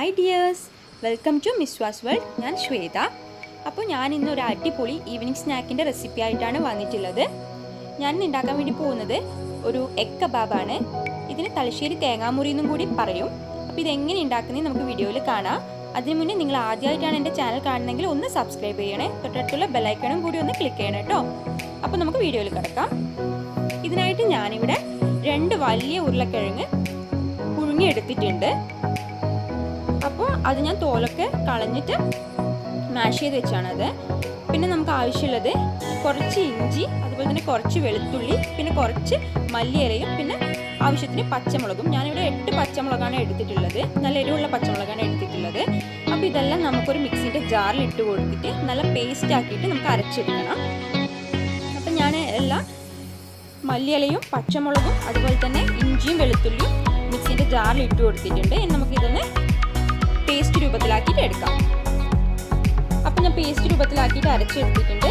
Hi dears, welcome to Miswas world. ഞാൻ ശ്വേത. അപ്പോൾ ഞാൻ ഇന്നൊരു അടിപൊളി ഈവനിങ് സ്നാക്കിൻ്റെ റെസിപ്പി ആയിട്ടാണ് വന്നിട്ടുള്ളത്. ഞാൻ ഉണ്ടാക്കാൻ വേണ്ടി പോകുന്നത് ഒരു എഗ് കബാബാണ്. ഇതിന് തലശ്ശേരി തേങ്ങാമുറി എന്നും കൂടി പറയും. അപ്പോൾ ഇതെങ്ങനെ ഉണ്ടാക്കുന്നത് നമുക്ക് വീഡിയോയിൽ കാണാം. അതിനു മുന്നേ നിങ്ങൾ ആദ്യമായിട്ടാണ് എൻ്റെ ചാനൽ കാണുന്നതെങ്കിൽ ഒന്ന് സബ്സ്ക്രൈബ് ചെയ്യണേ. തൊട്ടടുത്തുള്ള ബെല്ലൈക്കണും കൂടി ഒന്ന് ക്ലിക്ക് ചെയ്യണം കേട്ടോ. അപ്പോൾ നമുക്ക് വീഡിയോയിൽ കിടക്കാം. ഇതിനായിട്ട് ഞാനിവിടെ 2 വലിയ ഉരുളക്കിഴങ്ങ് പുഴുങ്ങിയെടുത്തിട്ടുണ്ട്. അപ്പോൾ അത് ഞാൻ തോലൊക്കെ കളഞ്ഞിട്ട് മാഷ് ചെയ്ത് വെച്ചാണത്. പിന്നെ നമുക്ക് ആവശ്യമുള്ളത് കുറച്ച് ഇഞ്ചി, അതുപോലെ തന്നെ കുറച്ച് വെളുത്തുള്ളി, പിന്നെ കുറച്ച് മല്ലിയിലയും, പിന്നെ ആവശ്യത്തിന് പച്ചമുളകും. ഞാനിവിടെ 8 പച്ചമുളകാണ് എടുത്തിട്ടുള്ളത്. നല്ല എരിവുള്ള പച്ചമുളകാണ് എടുത്തിട്ടുള്ളത്. അപ്പോൾ ഇതെല്ലാം നമുക്കൊരു മിക്സിൻ്റെ ജാറിൽ ഇട്ട് കൊടുത്തിട്ട് നല്ല പേസ്റ്റ് ആക്കിയിട്ട് നമുക്ക് അരച്ചെടുക്കണം. അപ്പം ഞാൻ എല്ലാം മല്ലിയിലയും പച്ചമുളകും അതുപോലെ തന്നെ ഇഞ്ചിയും വെളുത്തുള്ളിയും മിക്സിൻ്റെ ജാറിൽ ഇട്ട് കൊടുത്തിട്ടുണ്ട്. ഇനി നമുക്കിതൊന്ന് പേസ്റ്റ് രൂപത്തിലാക്കിയിട്ട് എടുക്കാം. അപ്പം ഞാൻ പേസ്റ്റ് രൂപത്തിലാക്കിയിട്ട് അരച്ചെടുത്തിട്ടുണ്ട്.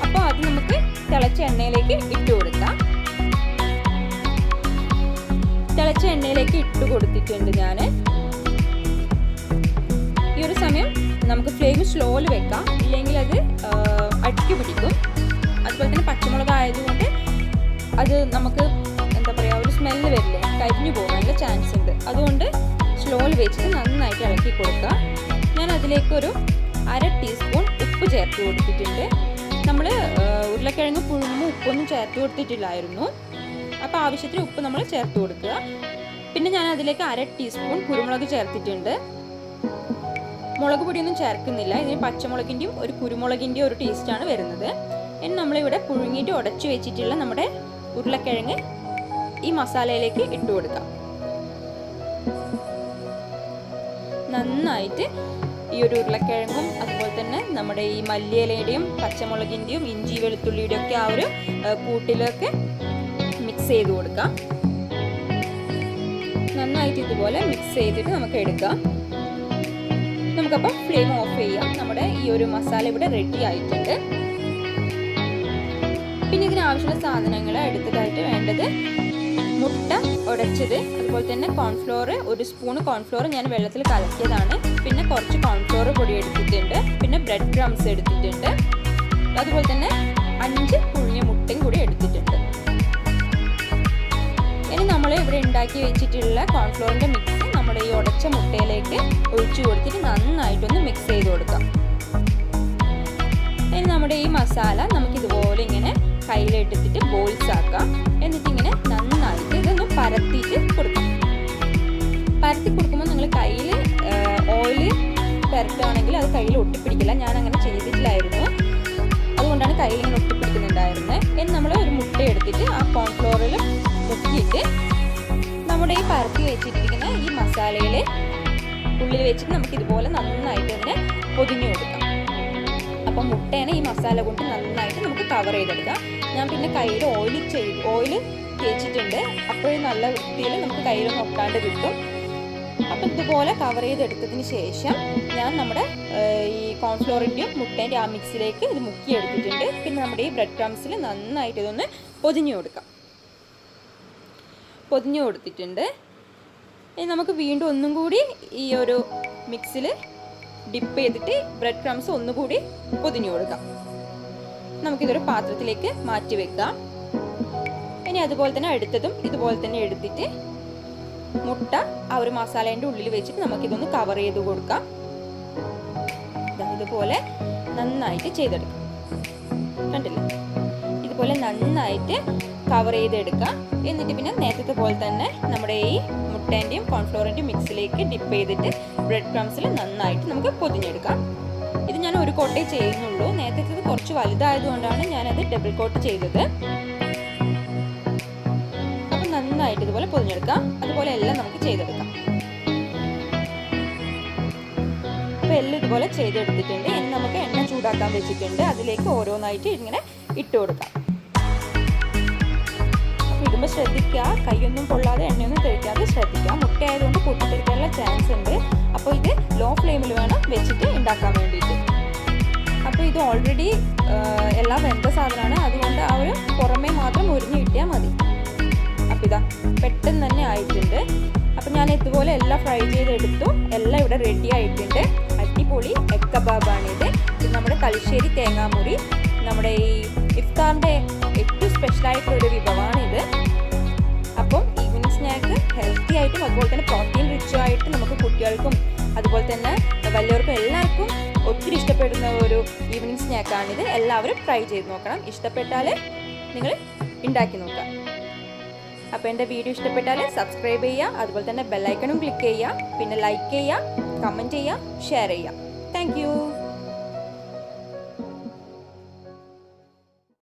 അപ്പോൾ അത് നമുക്ക് തിളച്ച എണ്ണയിലേക്ക് ഇട്ട് കൊടുക്കാം. തിളച്ച എണ്ണയിലേക്ക് ഇട്ട് കൊടുത്തിട്ടുണ്ട് ഞാൻ. ഈ ഒരു സമയം നമുക്ക് ഫ്ലെയിം സ്ലോയിൽ വെക്കാം, ഇല്ലെങ്കിൽ അത് അടുക്കി പിടിക്കും. അതുപോലെ തന്നെ പച്ചമുളക് ആയതുകൊണ്ട് അത് നമുക്ക് എന്താ പറയുക, ഒരു സ്മെല്ല് വരില്ലേ, കരിഞ്ഞു പോകാനുള്ള ചാൻസ് ഉണ്ട്. അതുകൊണ്ട് സ്ലോയിൽ വെച്ചിട്ട് നന്നായിട്ട് ഇളക്കി കൊടുക്കുക. ഞാൻ അതിലേക്കൊരു 1/2 ടീസ്പൂൺ ഉപ്പ് ചേർത്ത് കൊടുത്തിട്ടുണ്ട്. നമ്മൾ ഉരുളക്കിഴങ്ങ് പുഴുങ്ങുമ്പോൾ ഉപ്പൊന്നും ചേർത്ത് കൊടുത്തിട്ടില്ലായിരുന്നു. അപ്പോൾ ആവശ്യത്തിന് ഉപ്പ് നമ്മൾ ചേർത്ത് കൊടുക്കുക. പിന്നെ ഞാൻ അതിലേക്ക് 1/2 ടീസ്പൂൺ കുരുമുളക് ചേർത്തിട്ടുണ്ട്. മുളക് പൊടിയൊന്നും ചേർക്കുന്നില്ല. ഇതിന് പച്ചമുളകിൻ്റെയും ഒരു കുരുമുളകിൻ്റെയും ഒരു ടേസ്റ്റാണ് വരുന്നത്. ഇനി നമ്മളിവിടെ പുഴുങ്ങിയിട്ട് ഉടച്ചു വെച്ചിട്ടുള്ള നമ്മുടെ ഉരുളക്കിഴങ്ങ് ഈ മസാലയിലേക്ക് ഇട്ട് കൊടുക്കാം. നന്നായിട്ട് ഈ ഒരു ഉരുളക്കിഴങ്ങും അതുപോലെ തന്നെ നമ്മുടെ ഈ മല്ലിയിലയുടെയും പച്ചമുളകിൻ്റെയും ഇഞ്ചി വെളുത്തുള്ളിയുടെയും ഒക്കെ ആ ഒരു കൂട്ടിലൊക്കെ മിക്സ് ചെയ്ത് കൊടുക്കാം. നന്നായിട്ട് ഇതുപോലെ മിക്സ് ചെയ്തിട്ട് നമുക്ക് എടുക്കാം. നമുക്കപ്പോൾ ഫ്ലെയിം ഓഫ് ചെയ്യാം. നമ്മുടെ ഈ ഒരു മസാല ഇവിടെ റെഡി ആയിട്ടുണ്ട്. പിന്നെ ഇതിനാവശ്യമുള്ള സാധനങ്ങൾ അടുത്തതായിട്ട് വേണ്ടത് മുട്ട ഉടച്ചത്, അതുപോലെ തന്നെ കോൺഫ്ലോർ, 1 സ്പൂൺ കോൺഫ്ലോർ ഞാൻ വെള്ളത്തിൽ കലക്കിയതാണ്. പിന്നെ കുറച്ച് കോൺഫ്ലോർ പൊടി എടുത്തിട്ടുണ്ട്. പിന്നെ ബ്രെഡ് ക്രംസ് എടുത്തിട്ടുണ്ട്. അതുപോലെ തന്നെ 5 പുഴുങ്ങിയ മുട്ടയും കൂടി എടുത്തിട്ടുണ്ട്. ഇനി നമ്മൾ ഇവിടെ ഉണ്ടാക്കി വെച്ചിട്ടുള്ള കോൺഫ്ലോറിൻ്റെ മിക്സ് നമ്മുടെ ഈ ഉടച്ച മുട്ടയിലേക്ക് ഒഴിച്ചു കൊടുത്തിട്ട് നന്നായിട്ടൊന്ന് മിക്സ് ചെയ്ത് കൊടുക്കാം. ഇനി നമ്മുടെ ഈ മസാല നമുക്കിതുപോലെ ഇങ്ങനെ കയ്യിലെടുത്തിട്ട് ബോൾസ് ആക്കാം. എന്നിട്ട് ഇങ്ങനെ നന്നായിട്ട് ഇതൊന്ന് പരത്തിയിട്ട് കൊടുക്കാം. പരത്തി കൊടുക്കുമ്പോൾ നിങ്ങൾ കയ്യിൽ ഓയിൽ പുരട്ടുകയാണെങ്കിൽ അത് കയ്യിൽ ഒട്ടിപ്പിടിക്കില്ല. ഞാൻ അങ്ങനെ ചെയ്തിട്ടില്ലായിരുന്നു, അതുകൊണ്ടാണ് കയ്യിൽ ഇങ്ങനെ ഒട്ടിപ്പിടിക്കുന്നുണ്ടായിരുന്നത്. ഇനി നമ്മൾ ഒരു മുട്ട എടുത്തിട്ട് ആ കോൺഫ്ലോറിൽ മുക്കിയിട്ട് നമ്മുടെ ഈ പരത്തി വെച്ചിരിക്കുന്ന ഈ മസാലയിൽ ഉള്ളിൽ വെച്ചിട്ട് നമുക്കിതുപോലെ നന്നായിട്ട് അതിനെ പൊതിഞ്ഞു കൊടുക്കാം. അപ്പം മുട്ടേനെ ഈ മസാല കൊണ്ട് നന്നായിട്ട് നമുക്ക് കവർ ചെയ്തെടുക്കാം. ഞാൻ പിന്നെ കയ്യിൽ ഓയിൽ തേച്ചിട്ടുണ്ട്. അപ്പോഴും നല്ല വൃത്തിയിൽ നമുക്ക് കയ്യിലൊന്നും ഒട്ടാണ്ട് കിട്ടും. അപ്പം ഇതുപോലെ കവർ ചെയ്തെടുത്തതിന് ശേഷം ഞാൻ നമ്മുടെ ഈ കോൺഫ്ലോറിൻ്റെയും മുട്ടേൻ്റെ ആ മിക്സിലേക്ക് ഇത് മുക്കിയെടുത്തിട്ടുണ്ട്. പിന്നെ നമ്മുടെ ഈ ബ്രെഡ് ക്രംസിൽ നന്നായിട്ട് ഇതൊന്ന് പൊതിഞ്ഞു കൊടുക്കാം. പൊതിഞ്ഞു കൊടുത്തിട്ടുണ്ട്. ഇനി നമുക്ക് വീണ്ടും ഒന്നും കൂടി ഈ ഒരു മിക്സിൽ ഡിപ്പ് ചെയ്തിട്ട് ബ്രെഡ് ക്രംസ് ഒന്നുകൂടി പൊതിഞ്ഞു കൊടുക്കാം. നമുക്കിതൊരു പാത്രത്തിലേക്ക് മാറ്റി വെക്കാം. ഇനി അതുപോലെ തന്നെ അടുത്തതും ഇതുപോലെ തന്നെ എടുത്തിട്ട് മുട്ട ആ ഒരു മസാലേൻ്റെ ഉള്ളിൽ വെച്ചിട്ട് നമുക്കിതൊന്ന് കവർ ചെയ്ത് കൊടുക്കാം. ഇതുപോലെ നന്നായിട്ട് ചെയ്തെടുക്കാം. കണ്ടില്ലേ, ഇതുപോലെ നന്നായിട്ട് കവർ ചെയ്തെടുക്കാം. എന്നിട്ട് പിന്നെ നേരത്തെ പോലെ തന്നെ നമ്മുടെ ഈ മുട്ടേൻ്റെയും കോൺഫ്ലോറിൻ്റെയും മിക്സിലേക്ക് ഡിപ്പ് ചെയ്തിട്ട് ബ്രെഡ് ക്രംസിൽ നന്നായിട്ട് നമുക്ക് പൊതിഞ്ഞെടുക്കാം. ഇത് ഞാൻ ഒരു കോട്ടേ ചെയ്യുന്നുള്ളൂ. നേരത്തെ കുറച്ച് വലുതായതുകൊണ്ടാണ് ഞാനത് ഡബിൾ കോട്ട് ചെയ്തത്. അപ്പം നന്നായിട്ട് ഇതുപോലെ പൊതിഞ്ഞെടുക്കാം. അതുപോലെ എല്ലാം നമുക്ക് ചെയ്തെടുക്കാം. അപ്പോൾ എല്ലാം ഇതുപോലെ ചെയ്തെടുത്തിട്ടുണ്ട്. ഇനി നമുക്ക് എണ്ണ ചൂടാക്കാൻ വെച്ചിട്ടുണ്ട്. അതിലേക്ക് ഓരോന്നായിട്ട് ഇങ്ങനെ ഇട്ട് കൊടുക്കാം. ഇടുമ്പോൾ ശ്രദ്ധിക്കുക, കൈയൊന്നും പൊള്ളാതെ എണ്ണയൊന്നും തെറിക്കാതെ ശ്രദ്ധിക്കുക. മുട്ട ആയതുകൊണ്ട് പൊട്ടിത്തെറിക്കാനുള്ള ചാൻസ് ഉണ്ട്. അപ്പോൾ ഇത് ലോ ഫ്ലെയിമിൽ വേണം വെച്ചിട്ട് ഉണ്ടാക്കാൻ വേണ്ടിയിട്ട്. അപ്പോൾ ഇത് ഓൾറെഡി എല്ലാം വെന്ത സാധനമാണ്, അതുകൊണ്ട് ആ ഒരു പുറമേ മാത്രം മുരിഞ്ഞ് കിട്ടിയാൽ മതി. അപ്പോൾ ഇതാ പെട്ടെന്ന് തന്നെ ആയിട്ടുണ്ട്. അപ്പം ഞാൻ ഇതുപോലെ എല്ലാം ഫ്രൈ ചെയ്തെടുത്തു. എല്ലാം ഇവിടെ റെഡി ആയിട്ടുണ്ട്. അടിപൊളി എഗ് കബാബാണിത്. ഇത് നമ്മുടെ തലശ്ശേരി തേങ്ങാമുറി, നമ്മുടെ ഈ ഇഫ്താറിൻ്റെ ഏറ്റവും സ്പെഷ്യലായിട്ടുള്ളൊരു വിഭവമാണിത്. അപ്പം ഈവനിങ് സ്നാക്ക് ഹെൽത്തി ആയിട്ടും അതുപോലെ തന്നെ പ്രോട്ടീൻ റിച്ചും ആയിട്ട് നമുക്ക് കുട്ടികൾക്കും അതുപോലെ തന്നെ വലിയവർക്കും എല്ലാവർക്കും ഒത്തിരി ഇഷ്ടപ്പെടുന്ന ഒരു ഈവനിങ് സ്നാക്കാണിത്. എല്ലാവരും ട്രൈ ചെയ്ത് നോക്കണം. ഇഷ്ടപ്പെട്ടാൽ നിങ്ങൾ ഉണ്ടാക്കി നോക്കാം. അപ്പോൾ എൻ്റെ വീഡിയോ ഇഷ്ടപ്പെട്ടാൽ സബ്സ്ക്രൈബ് ചെയ്യുക, അതുപോലെ തന്നെ ബെല്ലൈക്കണും ക്ലിക്ക് ചെയ്യുക, പിന്നെ ലൈക്ക് ചെയ്യുക, കമൻറ്റ് ചെയ്യുക, ഷെയർ ചെയ്യുക. താങ്ക്